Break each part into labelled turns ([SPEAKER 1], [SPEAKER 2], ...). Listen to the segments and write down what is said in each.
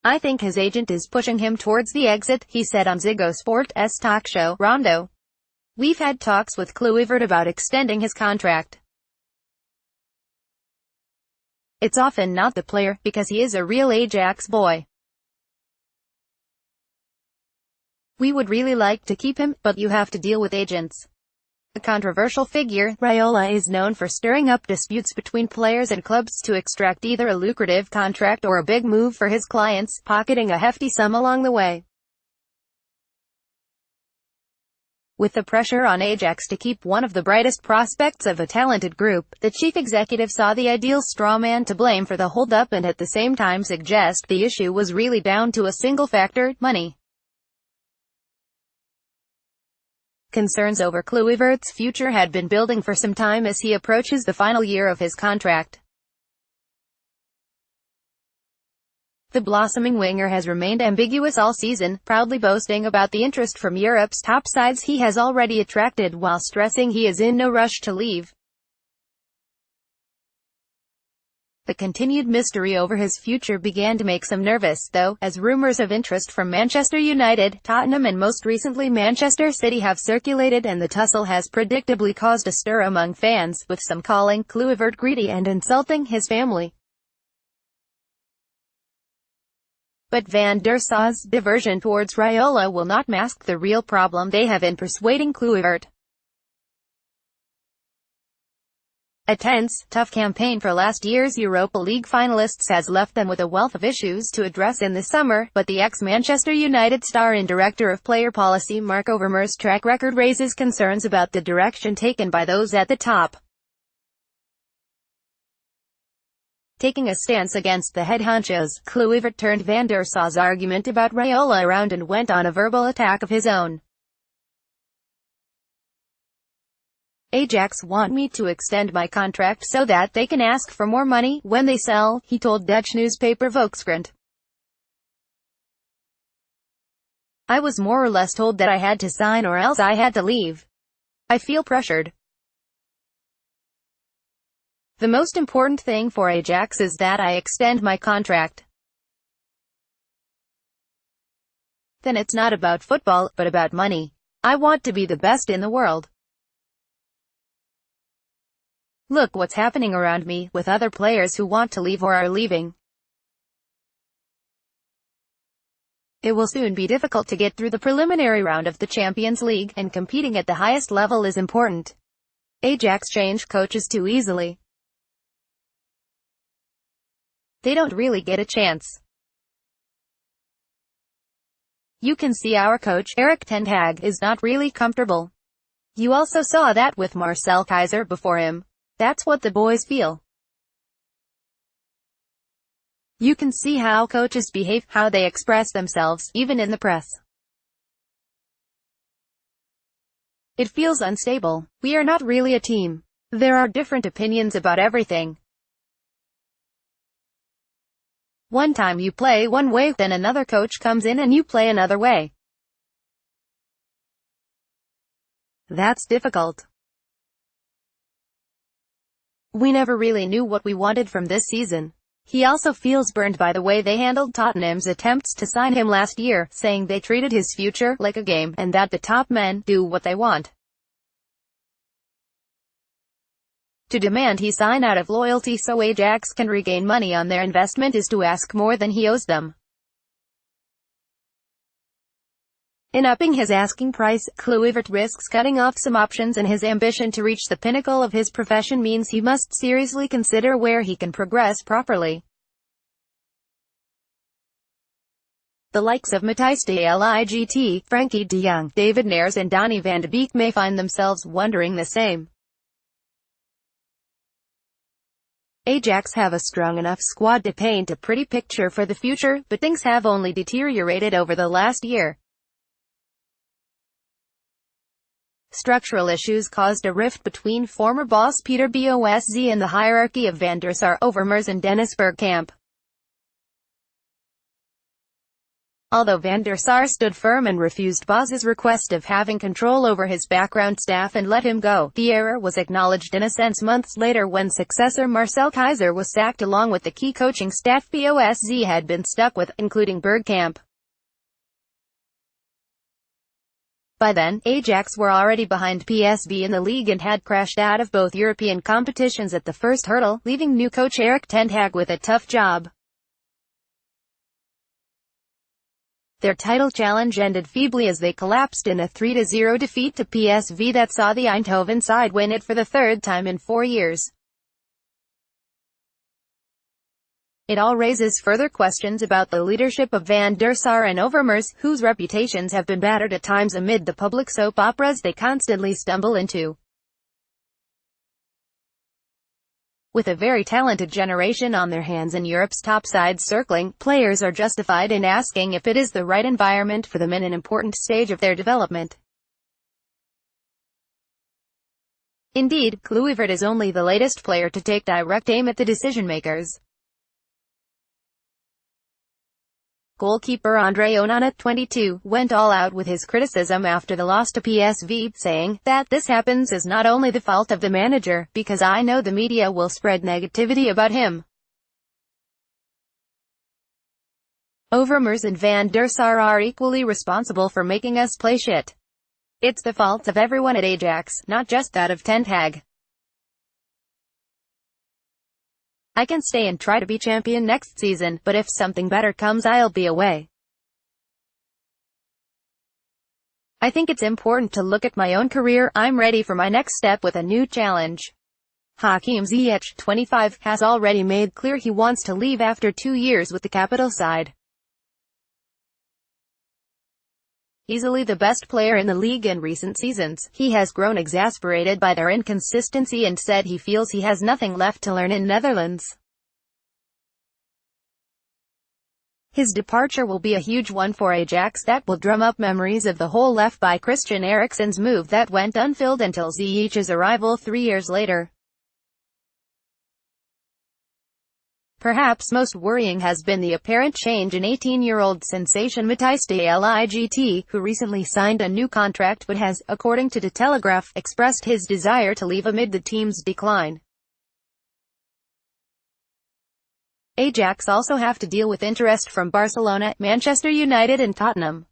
[SPEAKER 1] I think his agent is pushing him towards the exit, he said on Ziggo Sport's talk show, Rondo. We've had talks with Kluivert about extending his contract. It's often not the player, because he is a real Ajax boy. We would really like to keep him, but you have to deal with agents. A controversial figure, Raiola is known for stirring up disputes between players and clubs to extract either a lucrative contract or a big move for his clients, pocketing a hefty sum along the way. With the pressure on Ajax to keep one of the brightest prospects of a talented group, the chief executive saw the ideal strawman to blame for the hold-up and at the same time suggest the issue was really down to a single factor: money. Concerns over Kluivert's future had been building for some time as he approaches the final year of his contract. The blossoming winger has remained ambiguous all season, proudly boasting about the interest from Europe's top sides he has already attracted while stressing he is in no rush to leave. The continued mystery over his future began to make some nervous, though, as rumours of interest from Manchester United, Tottenham and most recently Manchester City have circulated, and the tussle has predictably caused a stir among fans, with some calling Kluivert greedy and insulting his family. But Van der Sar's diversion towards Raiola will not mask the real problem they have in persuading Kluivert. A tense, tough campaign for last year's Europa League finalists has left them with a wealth of issues to address in the summer, but the ex-Manchester United star and director of player policy Mark Overmars' track record raises concerns about the direction taken by those at the top. Taking a stance against the head honchos, Kluivert turned Van der Sar's argument about Raiola around and went on a verbal attack of his own. Ajax want me to extend my contract so that they can ask for more money when they sell, he told Dutch newspaper Volkskrant. I was more or less told that I had to sign or else I had to leave. I feel pressured. The most important thing for Ajax is that I extend my contract. Then it's not about football, but about money. I want to be the best in the world. Look what's happening around me, with other players who want to leave or are leaving. It will soon be difficult to get through the preliminary round of the Champions League, and competing at the highest level is important. Ajax change coaches too easily. They don't really get a chance. You can see our coach, Erik ten Hag, is not really comfortable. You also saw that with Marcel Kaiser before him. That's what the boys feel. You can see how coaches behave, how they express themselves, even in the press. It feels unstable. We are not really a team. There are different opinions about everything. One time you play one way, then another coach comes in and you play another way. That's difficult. We never really knew what we wanted from this season. He also feels burned by the way they handled Tottenham's attempts to sign him last year, saying they treated his future like a game, and that the top men do what they want. To demand he sign out of loyalty so Ajax can regain money on their investment is to ask more than he owes them. In upping his asking price, Kluivert risks cutting off some options, and his ambition to reach the pinnacle of his profession means he must seriously consider where he can progress properly. The likes of Matthijs de Ligt, Frankie de Jong, David Neres and Donny van de Beek may find themselves wondering the same. Ajax have a strong enough squad to paint a pretty picture for the future, but things have only deteriorated over the last year. Structural issues caused a rift between former boss Peter Bosc and the hierarchy of Van der Sar, Overmars and Dennis Bergkamp. Although Van der Sar stood firm and refused Bos's request of having control over his background staff and let him go, the error was acknowledged in a sense months later when successor Marcel Keizer was sacked along with the key coaching staff Bosz had been stuck with, including Bergkamp. By then, Ajax were already behind PSV in the league and had crashed out of both European competitions at the first hurdle, leaving new coach Erik ten Hag with a tough job. Their title challenge ended feebly as they collapsed in a 3-0 defeat to PSV that saw the Eindhoven side win it for the third time in 4 years. It all raises further questions about the leadership of Van der Sar and Overmars, whose reputations have been battered at times amid the public soap operas they constantly stumble into. With a very talented generation on their hands and Europe's top sides circling, players are justified in asking if it is the right environment for them in an important stage of their development. Indeed, Kluivert is only the latest player to take direct aim at the decision-makers. Goalkeeper Andre Onana, 22, went all out with his criticism after the loss to PSV, saying that this happens is not only the fault of the manager, because I know the media will spread negativity about him. Overmars and Van der Sar are equally responsible for making us play shit. It's the fault of everyone at Ajax, not just that of ten Hag. I can stay and try to be champion next season, but if something better comes I'll be away. I think it's important to look at my own career. I'm ready for my next step with a new challenge. Hakim Ziyech, 25, has already made clear he wants to leave after 2 years with the capital side. Easily the best player in the league in recent seasons, he has grown exasperated by their inconsistency and said he feels he has nothing left to learn in Netherlands. His departure will be a huge one for Ajax that will drum up memories of the hole left by Christian Eriksen's move that went unfilled until Ziyech's arrival 3 years later. Perhaps most worrying has been the apparent change in 18-year-old sensation Matthijs de Ligt, who recently signed a new contract but has, according to The Telegraph, expressed his desire to leave amid the team's decline. Ajax also have to deal with interest from Barcelona, Manchester United and Tottenham.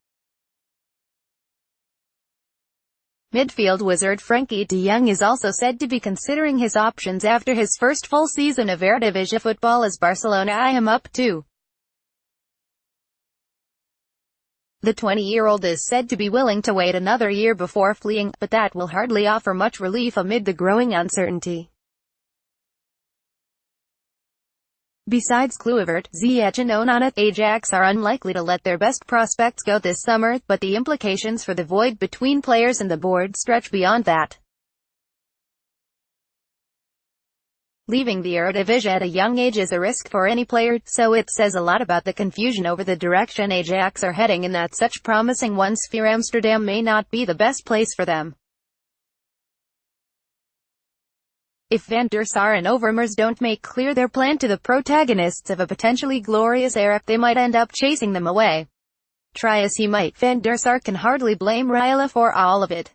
[SPEAKER 1] Midfield wizard Frenkie de Jong is also said to be considering his options after his first full season of Eredivisie football as Barcelona eye him up too. The 20-year-old is said to be willing to wait another year before fleeing, but that will hardly offer much relief amid the growing uncertainty. Besides Kluivert, Ziyech and Onana, Ajax are unlikely to let their best prospects go this summer, but the implications for the void between players and the board stretch beyond that. Leaving the Eredivisie at a young age is a risk for any player, so it says a lot about the confusion over the direction Ajax are heading in that such promising one sphere Amsterdam may not be the best place for them. If Van der Sar and Overmars don't make clear their plan to the protagonists of a potentially glorious era, they might end up chasing them away. Try as he might, Van der Sar can hardly blame Raiola for all of it.